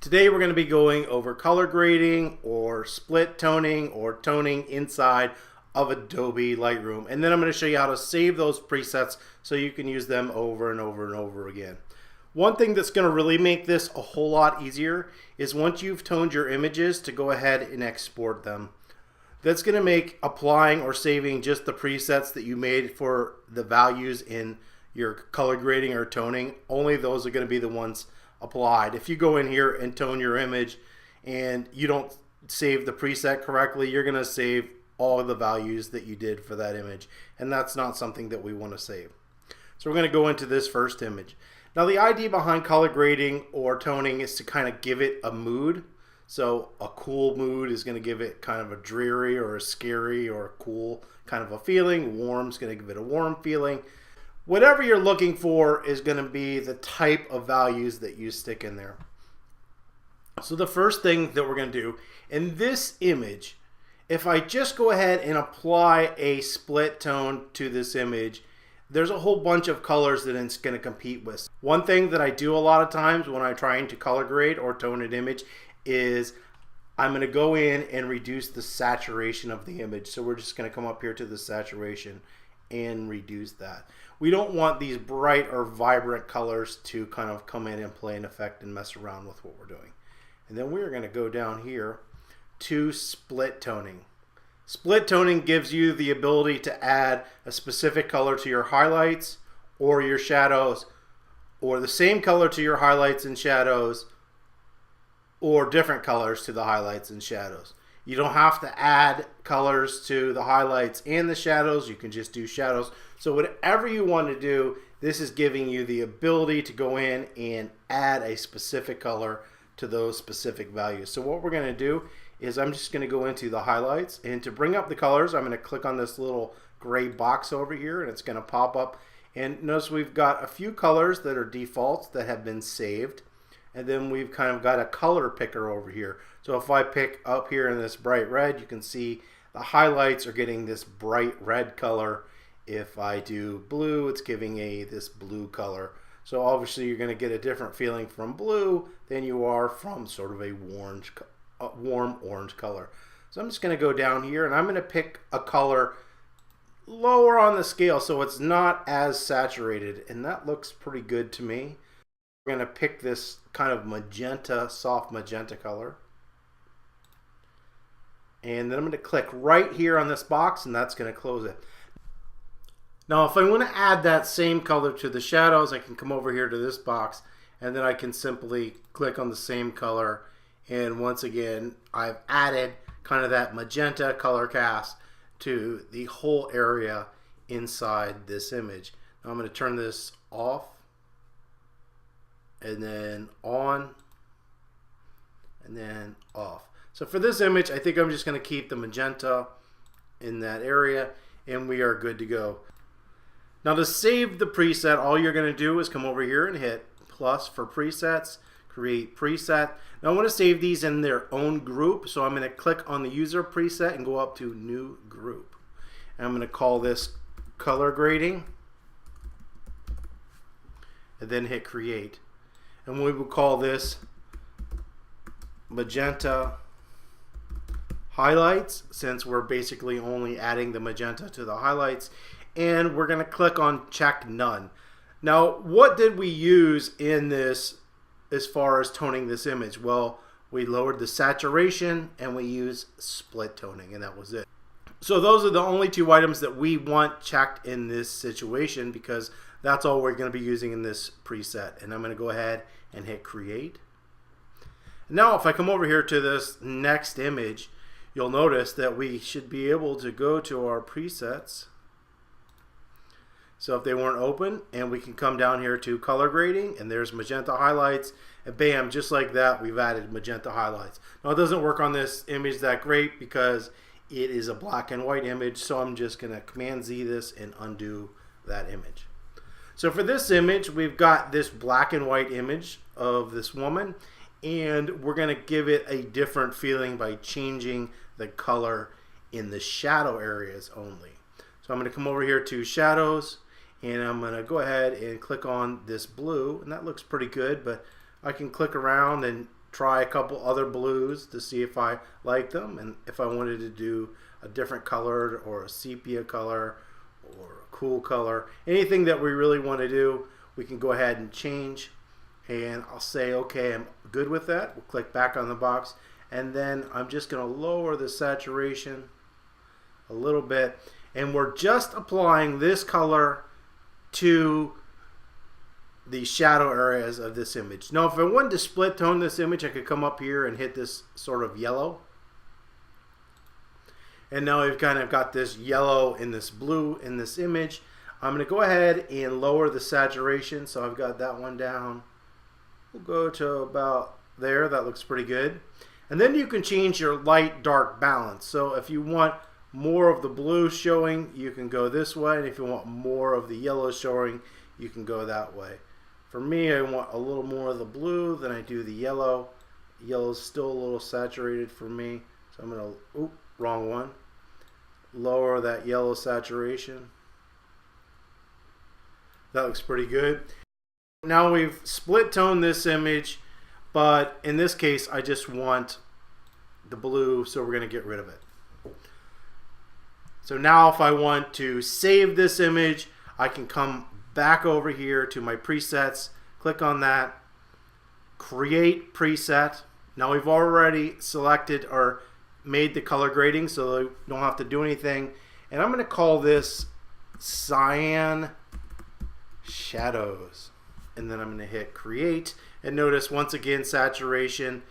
Today we're going to be going over color grading or split toning or toning inside of Adobe Lightroom. And then I'm going to show you how to save those presets so you can use them over and over and over again. One thing that's going to really make this a whole lot easier is once you've toned your images to go ahead and export them. That's going to make applying or saving just the presets that you made for the values in your color grading or toning. Only those are going to be the ones applied. If you go in here and tone your image and you don't save the preset correctly, you're going to save all of the values that you did for that image, and that's not something that we want to save. So we're going to go into this first image. Now the idea behind color grading or toning is to kind of give it a mood. So a cool mood is going to give it kind of a dreary or a scary or a cool kind of a feeling. Warm is going to give it a warm feeling. Whatever you're looking for is going to be the type of values that you stick in there. So the first thing that we're going to do in this image, if I just go ahead and apply a split tone to this image, there's a whole bunch of colors that it's going to compete with. One thing that I do a lot of times when I'm trying to color grade or tone an image is I'm going to go in and reduce the saturation of the image. So we're just going to come up here to the saturation and reduce that. We don't want these bright or vibrant colors to kind of come in and play an effect and mess around with what we're doing. And then we're going to go down here to split toning. Split toning gives you the ability to add a specific color to your highlights or your shadows, or the same color to your highlights and shadows, or different colors to the highlights and shadows. You don't have to add colors to the highlights and the shadows. You can just do shadows. So whatever you want to do, this is giving you the ability to go in and add a specific color to those specific values. So what we're going to do is I'm just going to go into the highlights, and to bring up the colors, I'm going to click on this little gray box over here, and it's going to pop up. And notice we've got a few colors that are defaults that have been saved. And then we've kind of got a color picker over here. So if I pick up here in this bright red, you can see the highlights are getting this bright red color. If I do blue, it's giving this blue color. So obviously you're going to get a different feeling from blue than you are from sort of a warm orange color. So I'm just going to go down here and I'm going to pick a color lower on the scale so it's not as saturated, and that looks pretty good to me. We're going to pick this kind of magenta, soft magenta color. And then I'm going to click right here on this box, and that's going to close it. Now if I want to add that same color to the shadows, I can come over here to this box, and then I can simply click on the same color. And once again, I've added kind of that magenta color cast to the whole area inside this image. Now I'm going to turn this off, and then on, and then off. So for this image, I think I'm just going to keep the magenta in that area, and we are good to go. Now to save the preset, all you're going to do is come over here and hit plus for presets, create preset. Now I want to save these in their own group, so I'm going to click on the user preset and go up to new group. And I'm going to call this color grading, and then hit create. And we will call this magenta highlights, since we're basically only adding the magenta to the highlights. And we're going to click on check none. Now what did we use in this as far as toning this image? Well, we lowered the saturation and we used split toning, and that was it. So those are the only two items that we want checked in this situation, because that's all we're going to be using in this preset. And I'm going to go ahead and hit create. Now if I come over here to this next image, you'll notice that we should be able to go to our presets. So if they weren't open, and we can come down here to color grading, and there's magenta highlights, and bam, just like that, we've added magenta highlights. Now it doesn't work on this image that great because it is a black and white image, so I'm just going to Command Z this and undo that image. So for this image, we've got this black and white image of this woman, and we're going to give it a different feeling by changing the color in the shadow areas only. So I'm going to come over here to shadows, and I'm going to go ahead and click on this blue, and that looks pretty good, but I can click around and try a couple other blues to see if I like them, and if I wanted to do a different color or a sepia color or a cool color, anything that we really want to do, we can go ahead and change. And I'll say okay, I'm good with that. We'll click back on the box, and then I'm just going to lower the saturation a little bit, and we're just applying this color to the shadow areas of this image. Now if I wanted to split tone this image, I could come up here and hit this sort of yellow, and now we've kind of got this yellow and this blue in this image. I'm going to go ahead and lower the saturation, so I've got that one down. We'll go to about there. That looks pretty good. And then you can change your light dark balance. So if you want more of the blue showing, you can go this way, and if you want more of the yellow showing, you can go that way. For me, I want a little more of the blue than I do the yellow. Yellow's still a little saturated for me, so I'm going to, oop, wrong one. Lower that yellow saturation. That looks pretty good. Now we've split toned this image, but in this case I just want the blue, so we're going to get rid of it. So now if I want to save this image, I can come back over here to my presets, click on that, create preset. Now we've already selected or made the color grading, so you don't have to do anything. And I'm going to call this Cyan Shadows. And then I'm going to hit create, and notice once again saturation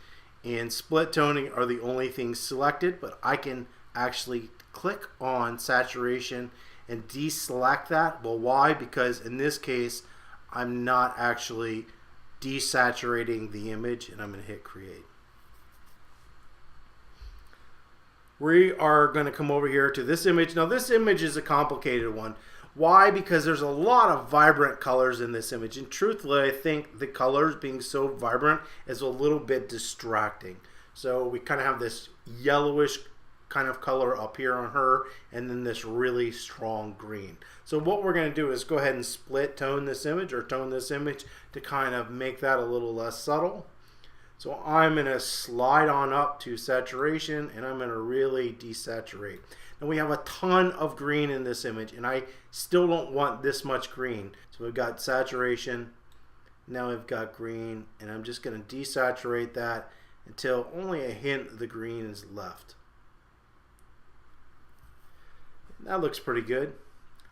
and split toning are the only things selected, but I can actually click on saturation and deselect that. Well, why? Because in this case I'm not actually desaturating the image, and I'm going to hit create. We are going to come over here to this image. Now this image is a complicated one. Why? Because there's a lot of vibrant colors in this image, and truthfully I think the colors being so vibrant is a little bit distracting. So we kind of have this yellowish kind of color up here on her, and then this really strong green. So what we're going to do is go ahead and split tone this image, or tone this image, to kind of make that a little less subtle. So I'm going to slide on up to saturation, and I'm going to really desaturate. And we have a ton of green in this image, and I still don't want this much green. So we've got saturation, now we've got green, and I'm just going to desaturate that until only a hint of the green is left. That looks pretty good.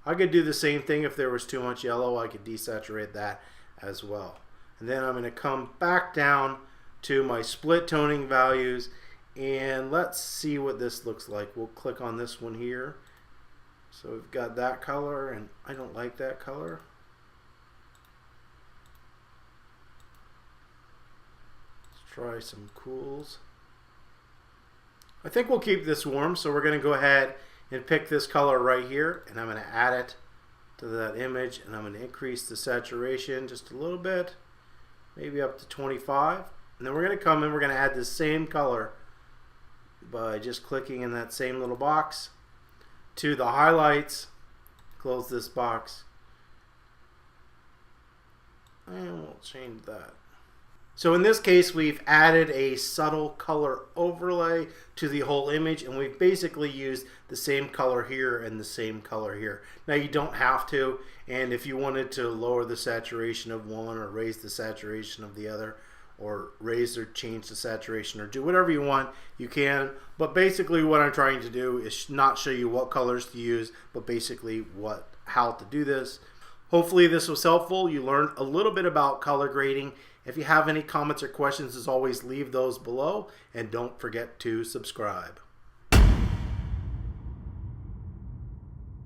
I could do the same thing if there was too much yellow. I could desaturate that as well. And then I'm going to come back down to my split toning values, and let's see what this looks like. We'll click on this one here. So we've got that color, and I don't like that color. Let's try some cools. I think we'll keep this warm, so we're going to go ahead and pick this color right here, and I'm going to add it to that image, and I'm going to increase the saturation just a little bit, maybe up to 25. And then we're going to come and we're going to add the same color by just clicking in that same little box to the highlights. Close this box, and we'll change that. So in this case, we've added a subtle color overlay to the whole image, and we've basically used the same color here and the same color here. Now you don't have to, and if you wanted to lower the saturation of one or raise the saturation of the other, or raise or change the saturation, or do whatever you want, you can. But basically what I'm trying to do is not show you what colors to use, but basically how to do this. Hopefully this was helpful. You learned a little bit about color grading. If you have any comments or questions, as always, leave those below, and don't forget to subscribe.